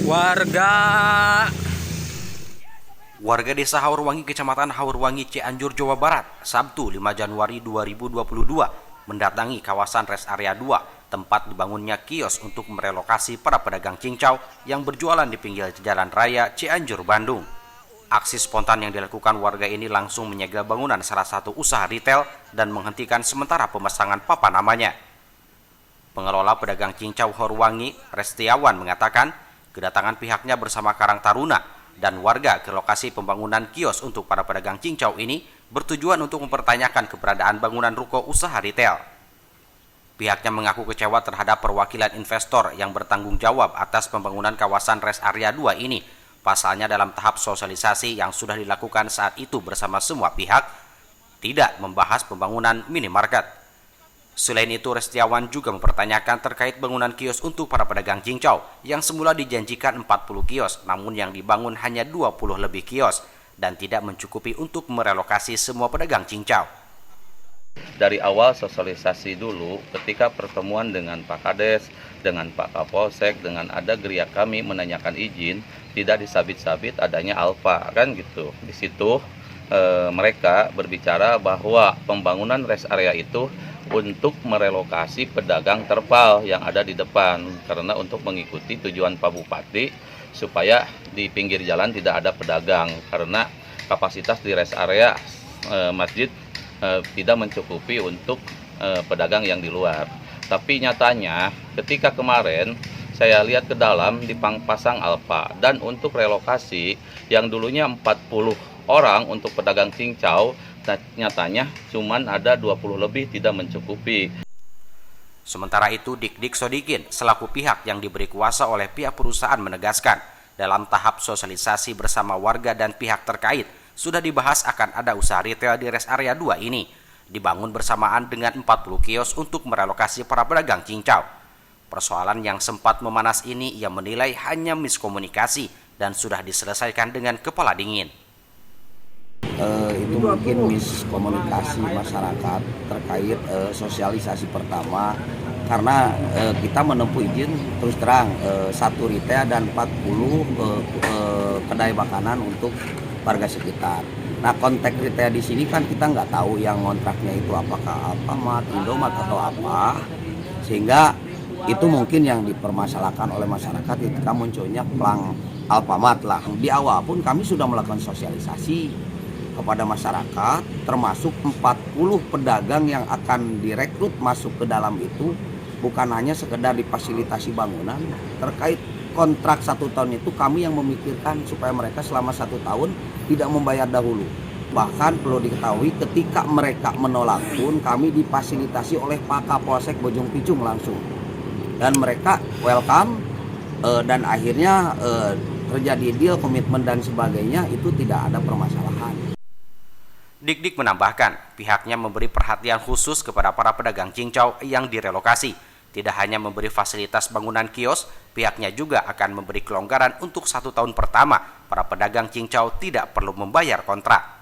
Warga Warga Desa Haurwangi, Kecamatan Haurwangi, Cianjur, Jawa Barat, Sabtu 5 Januari 2022 mendatangi kawasan Rest Area 2, tempat dibangunnya kios untuk merelokasi para pedagang cincau yang berjualan di pinggir jalan raya Cianjur, Bandung. Aksi spontan yang dilakukan warga ini langsung menyegel bangunan salah satu usaha retail dan menghentikan sementara pemasangan papan namanya. Pengelola pedagang cincau Haurwangi, Restiawan, mengatakan kedatangan pihaknya bersama Karang Taruna dan warga ke lokasi pembangunan kios untuk para pedagang cincau ini bertujuan untuk mempertanyakan keberadaan bangunan ruko usaha retail. Pihaknya mengaku kecewa terhadap perwakilan investor yang bertanggung jawab atas pembangunan kawasan Rest Area 2 ini. Pasalnya dalam tahap sosialisasi yang sudah dilakukan saat itu bersama semua pihak, tidak membahas pembangunan minimarket. Selain itu, Restiawan juga mempertanyakan terkait bangunan kios untuk para pedagang cincau yang semula dijanjikan 40 kios, namun yang dibangun hanya 20 lebih kios dan tidak mencukupi untuk merelokasi semua pedagang cincau. Dari awal sosialisasi dulu, ketika pertemuan dengan Pak Kades, dengan Pak Kapolsek, dengan ada geria kami menanyakan izin, tidak disabit-sabit adanya alfa, kan gitu. Di situ mereka berbicara bahwa pembangunan rest area itu untuk merelokasi pedagang terpal yang ada di depan, karena untuk mengikuti tujuan Pak Bupati supaya di pinggir jalan tidak ada pedagang, karena kapasitas di rest area masjid tidak mencukupi untuk pedagang yang di luar. Tapi nyatanya ketika kemarin saya lihat ke dalam dipasang alfa, dan untuk relokasi yang dulunya 40 orang untuk pedagang cincau, nyatanya cuman ada 20 lebih, tidak mencukupi. Sementara itu, Dik Sodikin selaku pihak yang diberi kuasa oleh pihak perusahaan menegaskan dalam tahap sosialisasi bersama warga dan pihak terkait sudah dibahas akan ada usaha retail di Rest Area 2 ini dibangun bersamaan dengan 40 kios untuk merelokasi para pedagang cincau. Persoalan yang sempat memanas ini ia menilai hanya miskomunikasi dan sudah diselesaikan dengan kepala dingin. Itu mungkin miskomunikasi masyarakat terkait sosialisasi pertama, karena kita menempuh izin terus terang satu retail dan 40 kedai makanan untuk warga sekitar. Nah, konteks retail di sini kan kita nggak tahu yang kontraknya itu apakah Alfamart, Indomaret atau apa, sehingga itu mungkin yang dipermasalahkan oleh masyarakat ketika munculnya pelang Alfamart lah. Di awal pun kami sudah melakukan sosialisasi kepada masyarakat, termasuk 40 pedagang yang akan direkrut masuk ke dalam itu, bukan hanya sekedar difasilitasi bangunan. Terkait kontrak 1 tahun itu kami yang memikirkan supaya mereka selama 1 tahun tidak membayar dahulu. Bahkan perlu diketahui ketika mereka menolak pun kami difasilitasi oleh Pak Kapolsek Bojong Picung langsung, dan mereka welcome, dan akhirnya terjadi deal, komitmen dan sebagainya, itu tidak ada permasalahan. Dik menambahkan, pihaknya memberi perhatian khusus kepada para pedagang cincau yang direlokasi. Tidak hanya memberi fasilitas bangunan kios, pihaknya juga akan memberi kelonggaran untuk 1 tahun pertama para pedagang cincau tidak perlu membayar kontrak.